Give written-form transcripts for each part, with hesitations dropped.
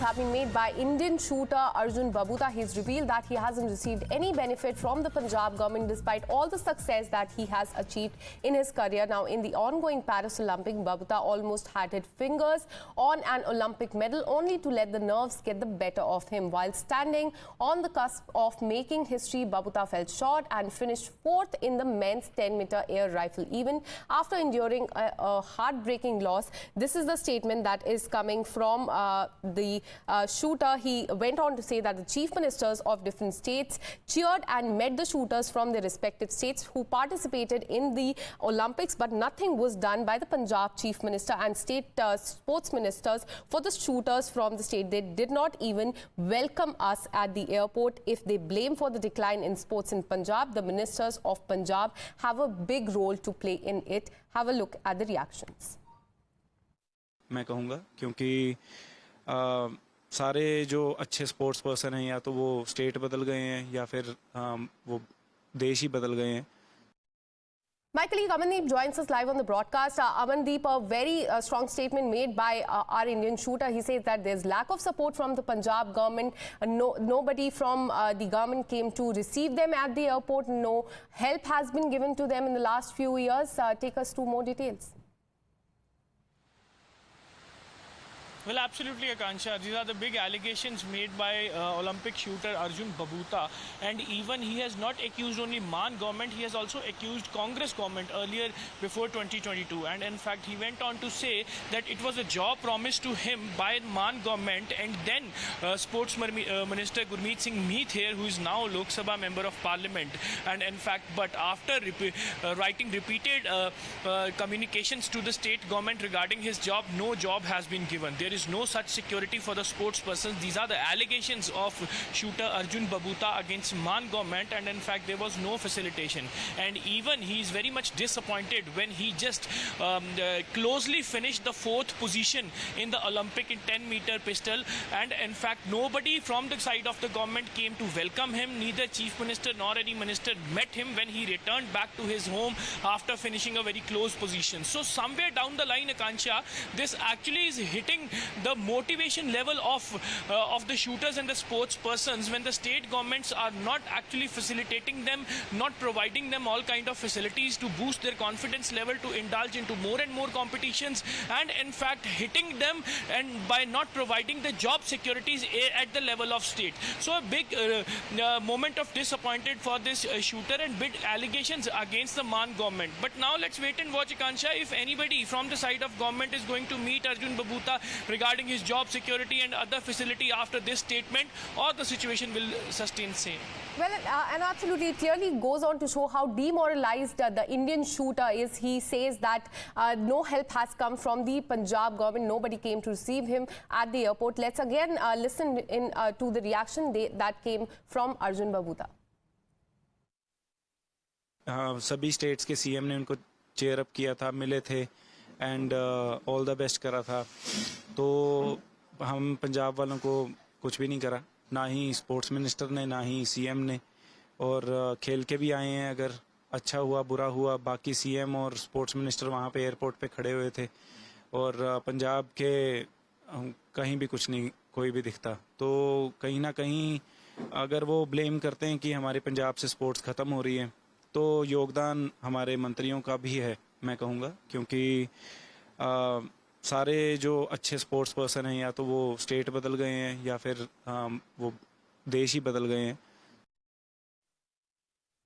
have been made by Indian shooter Arjun Baboota. He's revealed that he hasn't received any benefit from the Punjab government despite all the success that he has achieved in his career. Now, in the ongoing Paris Olympic, Baboota almost had his fingers on an Olympic medal only to let the nerves get the better of him. While standing on the cusp of making history, Baboota fell short and finished fourth in the men's 10-meter air rifle event after enduring a heartbreaking loss. This is the statement that is coming from the shooter. He went on to say that the chief ministers of different states cheered and met the shooters from their respective states who participated in the Olympics, but nothing was done by the Punjab chief minister and state sports ministers for the shooters from the state. They did not even welcome us at the airport. If they blame for the decline in sports in Punjab, the ministers of Punjab have a big role to play in it. Have a look at the reactions. मैं कहूँगा क्योंकि सारे जो अच्छे sports person हैं या तो वो स्टेट बदल गए हैं या फिर वो देश ही बदल गए हैं. My colleague Amandeep joins us live on the broadcast. Amandeep, a very strong statement made by our Indian shooter. He says that there's lack of support from the Punjab government. Nobody from the government came to receive them at the airport. No help has been given to them in the last few years. Take us to more details. Well, absolutely, Akansha. These are the big allegations made by Olympic shooter Arjun Baboota. And even he has not accused only Maan government, he has also accused Congress government earlier before 2022. And in fact, he went on to say that it was a job promised to him by Maan government. And then Sports Minister Gurmeet Singh Meet here, who is now Lok Sabha Member of Parliament. And in fact, but after writing repeated communications to the state government regarding his job, no job has been given. There is no such security for the sports persons. These are the allegations of shooter Arjun Baboota against Maan government, and in fact there was no facilitation. And even he is very much disappointed when he just closely finished the fourth position in the Olympic in 10-meter pistol, and in fact nobody from the side of the government came to welcome him. Neither chief minister nor any minister met him when he returned back to his home after finishing a very close position. So somewhere down the line, Akansha, this actually is hitting the motivation level of the shooters and the sports persons when the state governments are not actually facilitating them, not providing them all kind of facilities to boost their confidence level to indulge into more and more competitions, and in fact hitting them and by not providing the job securities at the level of state. So a big moment of disappointment for this shooter and big allegations against the Maan government. But now let's wait and watch, Akansha, if anybody from the side of government is going to meet Arjun Baboota regarding his job security and other facility after this statement, or the situation will sustain same. Well, and absolutely, it clearly goes on to show how demoralized the Indian shooter is. He says that no help has come from the Punjab government. Nobody came to receive him at the airport. Let's again listen in to the reaction that came from Arjun Baboota. सभी states के CM ने उनको cheer up किया था, मिले थे and all the best करा था. तो हम पंजाब वालों को कुछ भी नहीं करा, ना ही स्पोर्ट्स मिनिस्टर ने, ना ही सीएम ने. और खेल के भी आए हैं, अगर अच्छा हुआ बुरा हुआ, बाकी सीएम और स्पोर्ट्स मिनिस्टर वहाँ पे एयरपोर्ट पे खड़े हुए थे, और पंजाब के कहीं भी कुछ नहीं, कोई भी दिखता. तो कहीं ना कहीं अगर वो ब्लेम करते हैं कि हमारे पंजाब से स्पोर्ट्स ख़त्म हो रही है, तो योगदान हमारे मंत्रियों का भी है, मैं कहूँगा, क्योंकि सारे जो अच्छे स्पोर्ट्स पर्सन हैं या तो वो स्टेट बदल गए हैं या फिर वो देश ही बदल गए हैं.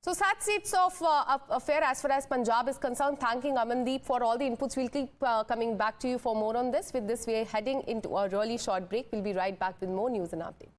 So sad states of affair as far as Punjab is concerned. Thanking Amandeep for all the inputs. We'll keep coming back to you for more on this. With this, we're heading into a really short break. We'll be right back with more news and updates.